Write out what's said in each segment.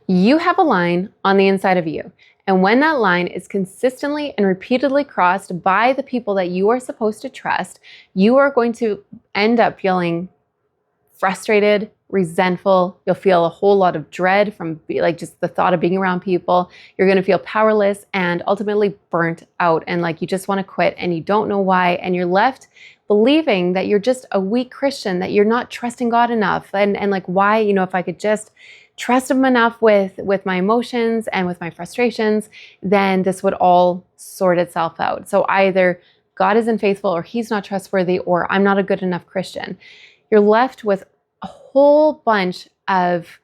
You have a line on the inside of you. And when that line is consistently and repeatedly crossed by the people that you are supposed to trust, you are going to end up feeling frustrated, resentful. You'll feel a whole lot of dread from like just the thought of being around people. You're going to feel powerless and ultimately burnt out, and like you just want to quit and you don't know why. And you're left believing that you're just a weak Christian, that you're not trusting God enough. And like, why, if I could just trust him enough with my emotions and with my frustrations, then this would all sort itself out. So either God isn't faithful, or he's not trustworthy, or I'm not a good enough Christian. You're left with a whole bunch of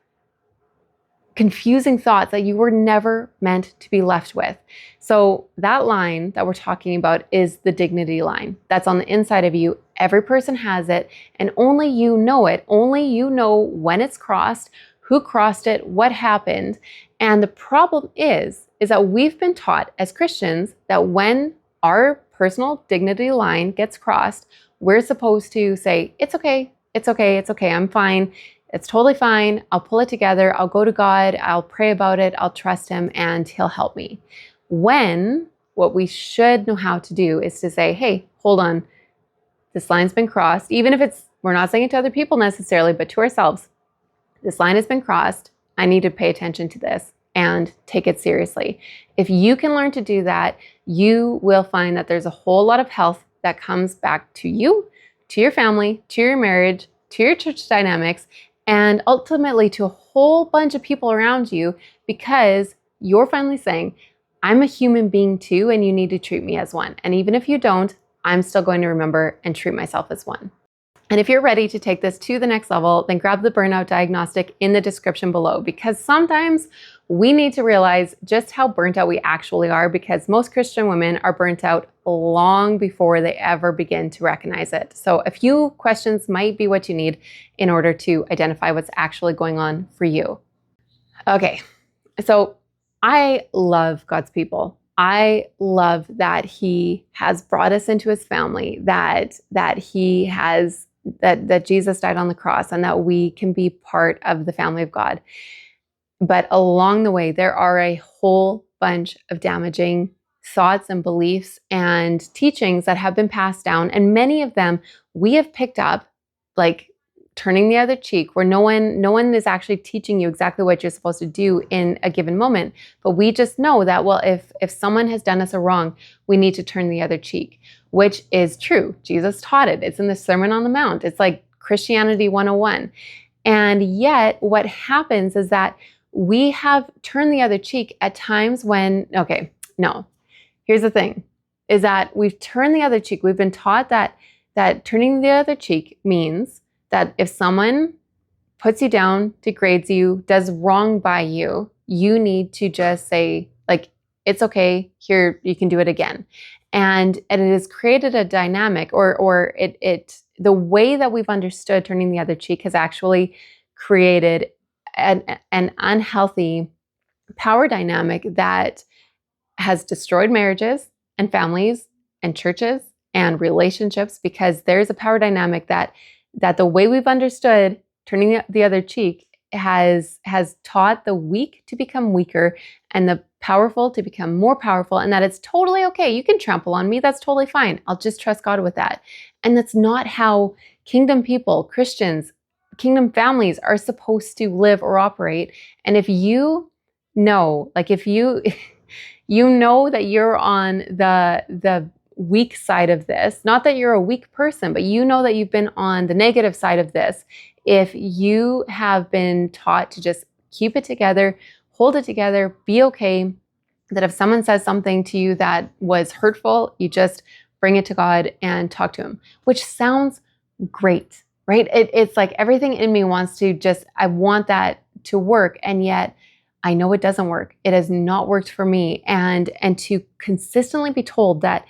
confusing thoughts that you were never meant to be left with. So that line that we're talking about is the dignity line. That's on the inside of you. Every person has it, and only you know it. Only you know when it's crossed, who crossed it, what happened. And the problem is that we've been taught as Christians that when our personal dignity line gets crossed, we're supposed to say, it's okay, it's okay, it's okay, I'm fine. It's totally fine. I'll pull it together. I'll go to God. I'll pray about it. I'll trust him and he'll help me. When what we should know how to do is to say, hey, hold on. This line's been crossed. Even if we're not saying it to other people necessarily, but to ourselves. This line has been crossed. I need to pay attention to this and take it seriously. If you can learn to do that, you will find that there's a whole lot of health that comes back to you, to your family, to your marriage, to your church dynamics, and ultimately to a whole bunch of people around you, because you're finally saying, I'm a human being too, and you need to treat me as one. And even if you don't, I'm still going to remember and treat myself as one. And if you're ready to take this to the next level, then grab the burnout diagnostic in the description below, because sometimes we need to realize just how burnt out we actually are, because most Christian women are burnt out long before they ever begin to recognize it. So a few questions might be what you need in order to identify what's actually going on for you. Okay, so I love God's people. I love that he has brought us into his family, that he has that Jesus died on the cross, and that we can be part of the family of God. But along the way, there are a whole bunch of damaging thoughts and beliefs and teachings that have been passed down. And many of them we have picked up, like turning the other cheek, where no one is actually teaching you exactly what you're supposed to do in a given moment. But we just know that, well, if someone has done us a wrong, we need to turn the other cheek, which is true. Jesus taught it. It's in the Sermon on the Mount. It's like Christianity 101. And yet what happens is that we have turned the other cheek at times when, here's the thing, is that we've turned the other cheek. We've been taught that turning the other cheek means that if someone puts you down, degrades you, does wrong by you, you need to just say, like, it's okay, here, you can do it again. And it has created a dynamic, or the way that we've understood turning the other cheek has actually created an unhealthy power dynamic that has destroyed marriages and families and churches and relationships, because there's a power dynamic that the way we've understood turning the other cheek has taught the weak to become weaker and the powerful to become more powerful, and that it's totally okay. You can trample on me. That's totally fine. I'll just trust God with that. And that's not how kingdom people, Christians, kingdom families are supposed to live or operate. And if you know, like if you know that you're on the weak side of this, not that you're a weak person, but you know that you've been on the negative side of this, if you have been taught to just keep it together, hold it together, be okay, that if someone says something to you that was hurtful, you just bring it to God and talk to him, which sounds great, right? It's like everything in me wants to I want that to work, and yet I know it doesn't work. It has not worked for me. And to consistently be told that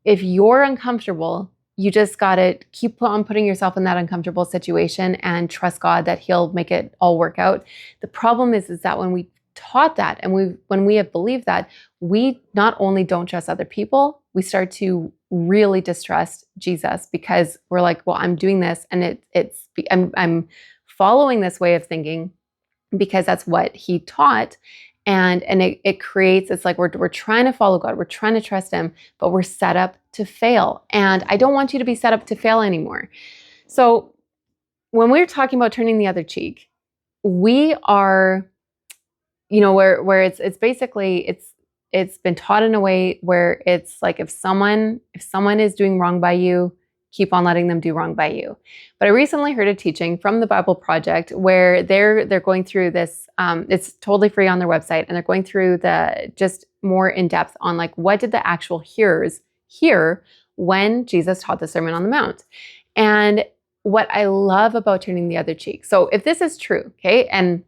if you're uncomfortable, you just got to keep on putting yourself in that uncomfortable situation and trust God that he'll make it all work out. The problem is that when we taught that and when we have believed that, we not only don't trust other people, we start to really distrust Jesus, because we're like, well, I'm doing this and I'm following this way of thinking because that's what he taught. And it creates, it's like we're trying to follow God, we're trying to trust him, but we're set up to fail. And I don't want you to be set up to fail anymore. So when we're talking about turning the other cheek, we are, where it's basically, it's been taught in a way where it's like if someone is doing wrong by you, keep on letting them do wrong by you. But I recently heard a teaching from the Bible Project where they're going through this. It's totally free on their website, and they're going through the just more in depth on like what did the actual hearers hear when Jesus taught the Sermon on the Mount. And what I love about turning the other cheek. So if this is true, okay, and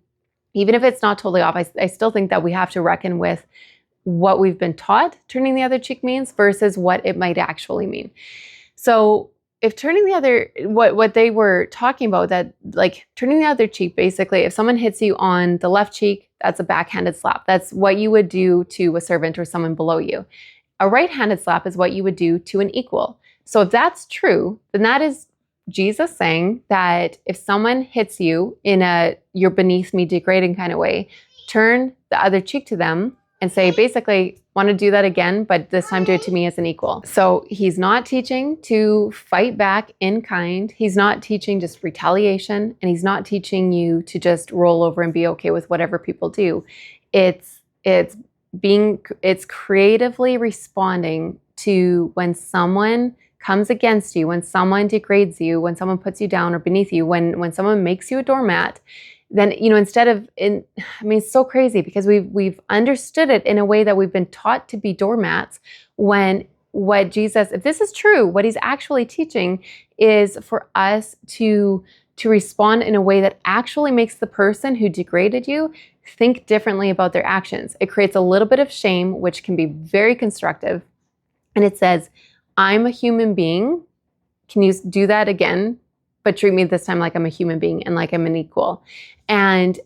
even if it's not totally off, I still think that we have to reckon with what we've been taught turning the other cheek means versus what it might actually mean. So if turning the other, what they were talking about, that like turning the other cheek, basically, if someone hits you on the left cheek, that's a backhanded slap. That's what you would do to a servant or someone below you. A right-handed slap is what you would do to an equal. So if that's true, then that is Jesus saying that if someone hits you in a you're beneath me, degrading kind of way, turn the other cheek to them and say, basically, want to do that again, but this time do it to me as an equal. So he's not teaching to fight back in kind. He's not teaching just retaliation, and he's not teaching you to just roll over and be okay with whatever people do. It's creatively responding to when someone comes against you, when someone degrades you, when someone puts you down or beneath you, when someone makes you a doormat. Then, instead of it's so crazy because we've understood it in a way that we've been taught to be doormats, when what Jesus, if this is true, what he's actually teaching is for us to respond in a way that actually makes the person who degraded you think differently about their actions. It creates a little bit of shame, which can be very constructive. And it says, I'm a human being. Can you do that again? But treat me this time like I'm a human being and like I'm an equal. And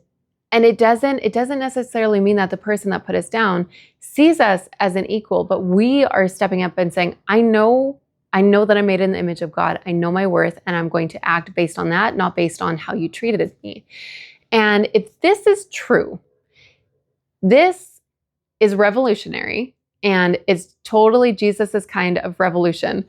it doesn't necessarily mean that the person that put us down sees us as an equal, but we are stepping up and saying, I know that I'm made in the image of God. I know my worth, and I'm going to act based on that, not based on how you treated me. And if this is true, this is revolutionary, and it's totally Jesus's kind of revolution.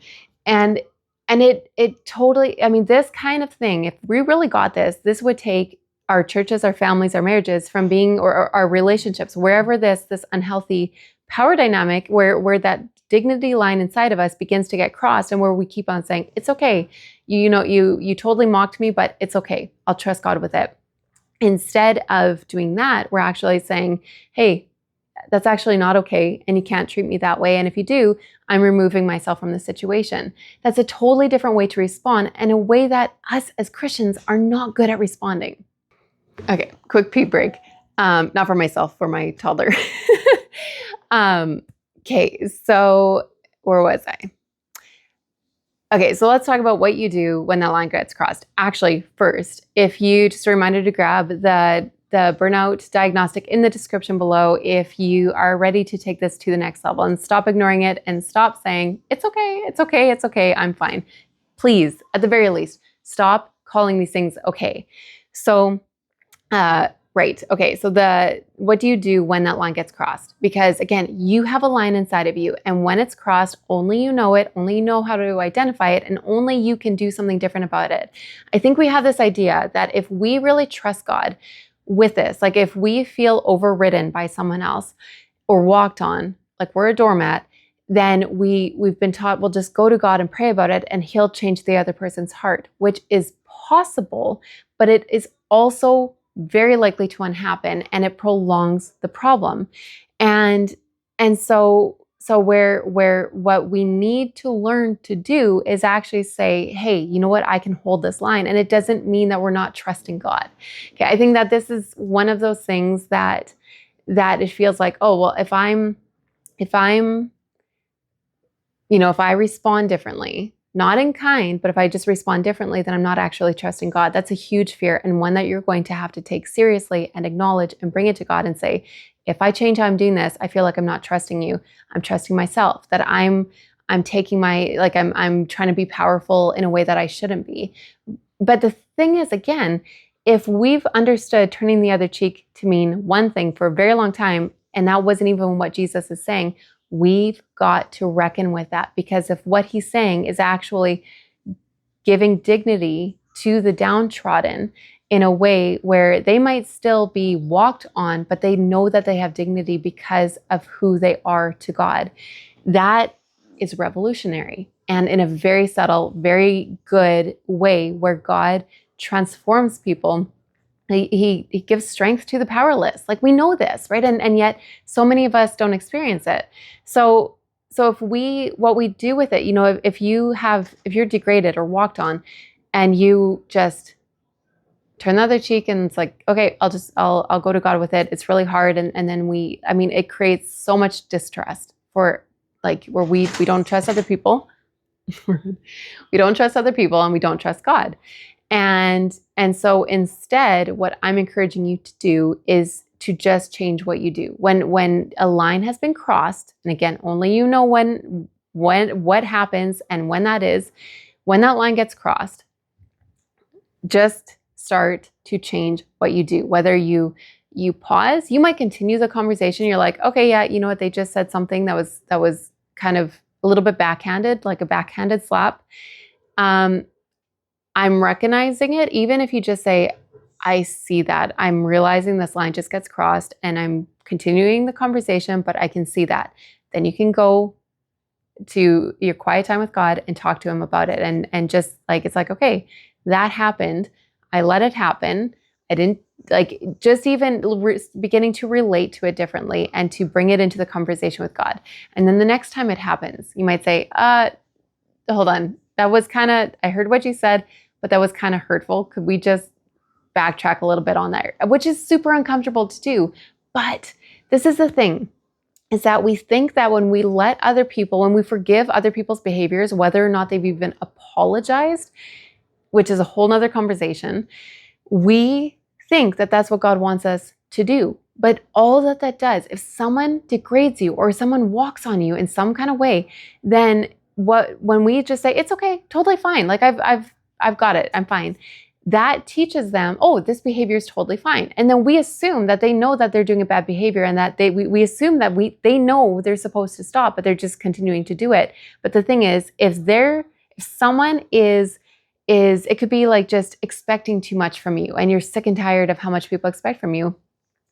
And it totally, this kind of thing, if we really got this would take our churches, our families, our marriages from being, or our relationships, wherever this unhealthy power dynamic, where that dignity line inside of us begins to get crossed, and where we keep on saying, it's okay. You totally mocked me, but it's okay. I'll trust God with it. Instead of doing that, we're actually saying, hey, that's actually not okay, and you can't treat me that way. And if you do, I'm removing myself from the situation. That's a totally different way to respond, and a way that us as Christians are not good at responding. Okay, quick pee break. Not for myself, for my toddler. Okay, so where was I? Okay, so let's talk about what you do when that line gets crossed. Actually, first, if you just a reminder to grab the burnout diagnostic in the description below if you are ready to take this to the next level, and stop ignoring it and stop saying, it's okay, I'm fine. Please, at the very least, stop calling these things okay. So, right. Okay. So what do you do when that line gets crossed? Because again, you have a line inside of you, and when it's crossed, only you know it, only you know how to identify it, and only you can do something different about it. I think we have this idea that if we really trust God with this, like if we feel overridden by someone else or walked on, like we're a doormat, then we've been taught, we'll just go to God and pray about it, and he'll change the other person's heart, which is possible, but it is also very likely to unhappen, and it prolongs the problem. And so where what we need to learn to do is actually say, hey, you know what? I can hold this line. And it doesn't mean that we're not trusting God. Okay. I think that this is one of those things that it feels like, oh, well, if I respond differently, not in kind, but if I just respond differently, then I'm not actually trusting God. That's a huge fear, and one that you're going to have to take seriously and acknowledge and bring it to God and say, if I change how I'm doing this, I feel like I'm not trusting you. I'm trusting myself, that I'm taking I'm trying to be powerful in a way that I shouldn't be. But the thing is, again, if we've understood turning the other cheek to mean one thing for a very long time, and that wasn't even what Jesus is saying, we've got to reckon with that, because if what he's saying is actually giving dignity to the downtrodden in a way where they might still be walked on, but they know that they have dignity because of who they are to God, that is revolutionary, and in a very subtle, very good way where God transforms people. He gives strength to the powerless. Like, we know this, right? And yet so many of us don't experience it. So if what we do with it, if you're degraded or walked on, and you just turn the other cheek, and it's like, okay, I'll go to God with it. It's really hard. And then it creates so much distrust for, like, where we don't trust other people. We don't trust other people, and we don't trust God. And so instead, what I'm encouraging you to do is to just change what you do. When a line has been crossed, and again, only you know when what happens and when that is, when that line gets crossed, just start to change what you do. Whether you pause, you might continue the conversation. You're like, okay, yeah, you know what? They just said something that was kind of a little bit backhanded, like a backhanded slap. I'm recognizing it, even if you just say, I see that. I'm realizing this line just gets crossed, and I'm continuing the conversation, but I can see that. Then you can go to your quiet time with God and talk to him about it. And just like, it's like, okay, that happened. I let it happen. I didn't, like, just even beginning to relate to it differently and to bring it into the conversation with God. And then the next time it happens, you might say, hold on. That was I heard what you said, but that was kind of hurtful. Could we just backtrack a little bit on that? Which is super uncomfortable to do. But this is the thing, is that we think that when we when we forgive other people's behaviors, whether or not they've even apologized, which is a whole nother conversation, we think that that's what God wants us to do. But all that does, if someone degrades you or someone walks on you in some kind of way, then when we just say, it's okay, totally fine, like I've got it, I'm fine, that teaches them, oh, this behavior is totally fine. And then we assume that they know that they're doing a bad behavior, and that we assume that they know they're supposed to stop, but they're just continuing to do it. But the thing is, if someone is it could be like just expecting too much from you, and you're sick and tired of how much people expect from you.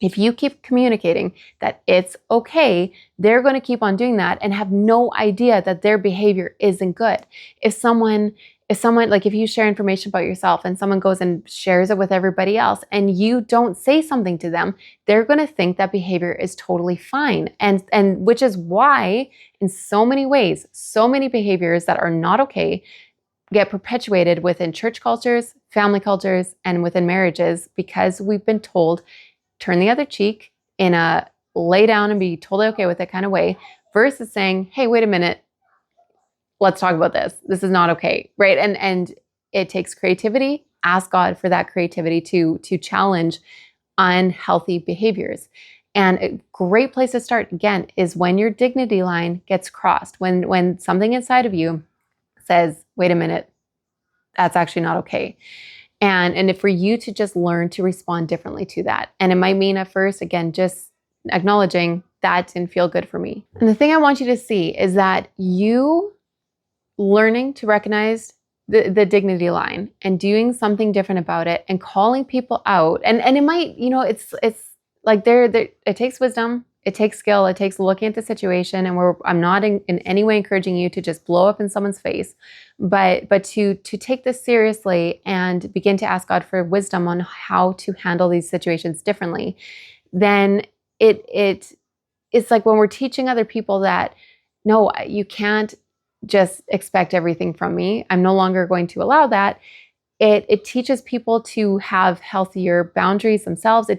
If you keep communicating that it's okay, they're going to keep on doing that and have no idea that their behavior isn't good. If someone, like, if you share information about yourself and someone goes and shares it with everybody else and you don't say something to them, they're going to think that behavior is totally fine. And which is why, in so many ways, so many behaviors that are not okay get perpetuated within church cultures, family cultures, and within marriages, because we've been told, turn the other cheek in a lay down and be totally okay with it kind of way, versus saying, hey, wait a minute, let's talk about this. This is not okay, right? And it takes creativity. Ask God for that creativity to challenge unhealthy behaviors. And a great place to start, again, is when your dignity line gets crossed, when something inside of you says, wait a minute, that's actually not okay. And for you to just learn to respond differently to that. And it might mean at first, again, just acknowledging that didn't feel good for me. And the thing I want you to see is that you learning to recognize the dignity line and doing something different about it and calling people out. And it might, it's like it takes wisdom. It takes skill. It takes looking at the situation, and I'm not in any way encouraging you to just blow up in someone's face, but to take this seriously and begin to ask God for wisdom on how to handle these situations differently. Then it's like when we're teaching other people that, no, you can't just expect everything from me. I'm no longer going to allow that. It teaches people to have healthier boundaries themselves.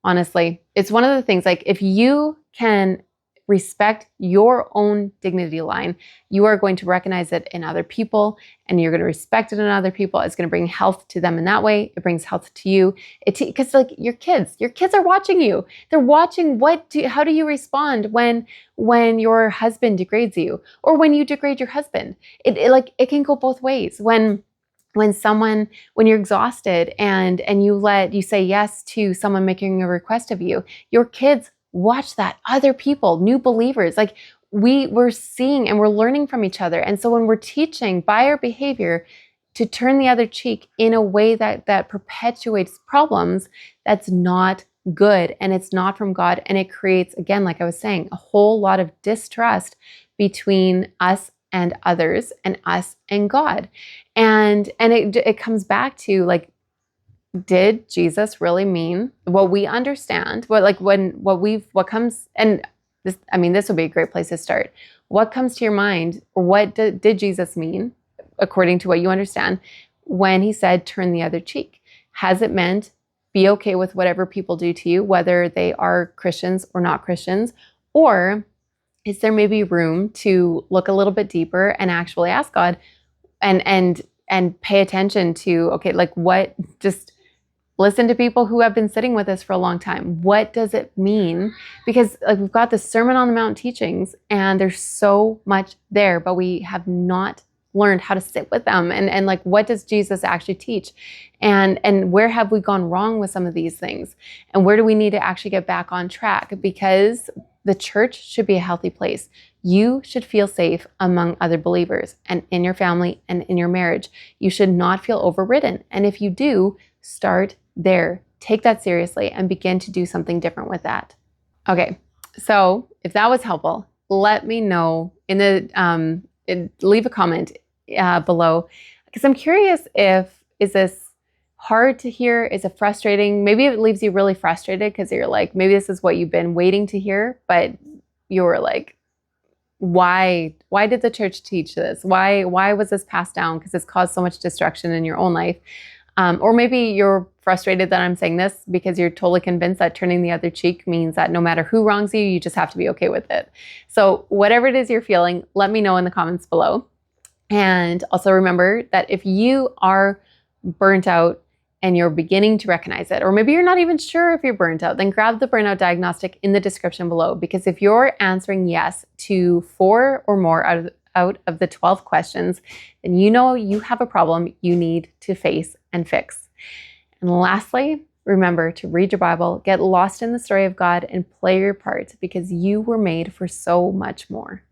Honestly, it's one of the things, like, if you can respect your own dignity line, you are going to recognize it in other people, and you're going to respect it in other people. It's going to bring health to them in that way. It brings health to you. Because like your kids are watching you. They're watching how do you respond when your husband degrades you, or when you degrade your husband. It can go both ways. When when you're exhausted and you say yes to someone making a request of you, your kids watch that. Other people, new believers, like we're seeing and we're learning from each other. And so when we're teaching by our behavior to turn the other cheek in a way that perpetuates problems, that's not good and it's not from God. And it creates, again, like I was saying, a whole lot of distrust between us and others and us and God. And it comes back to like, did Jesus really mean what we understand? What comes, and this, I mean, this would be a great place to start. What comes to your mind? What did Jesus mean, according to what you understand, when he said, turn the other cheek? Has it meant be okay with whatever people do to you, whether they are Christians or not Christians? Or is there maybe room to look a little bit deeper and actually ask God and pay attention to, okay, like what, just listen to people who have been sitting with us for a long time. What does it mean? Because like we've got the Sermon on the Mount teachings and there's so much there, but we have not learned how to sit with them and like, what does Jesus actually teach? And where have we gone wrong with some of these things? And where do we need to actually get back on track? Because the church should be a healthy place. You should feel safe among other believers and in your family and in your marriage. You should not feel overridden. And if you do, start there. Take that seriously and begin to do something different with that. Okay, so if that was helpful, let me know in the leave a comment below, because I'm curious is this hard to hear? Is it frustrating? Maybe it leaves you really frustrated because you're like, maybe this is what you've been waiting to hear, but you were like, why did the church teach this? Why was this passed down? Because it's caused so much destruction in your own life. Or maybe you're frustrated that I'm saying this because you're totally convinced that turning the other cheek means that no matter who wrongs you, you just have to be okay with it. So whatever it is you're feeling, let me know in the comments below. And also remember that if you are burnt out and you're beginning to recognize it, or maybe you're not even sure if you're burnt out, then grab the burnout diagnostic in the description below. Because if you're answering yes to 4 or more out of the 12 questions, then you know you have a problem you need to face and fix. And lastly, remember to read your Bible, get lost in the story of God, and play your part because you were made for so much more.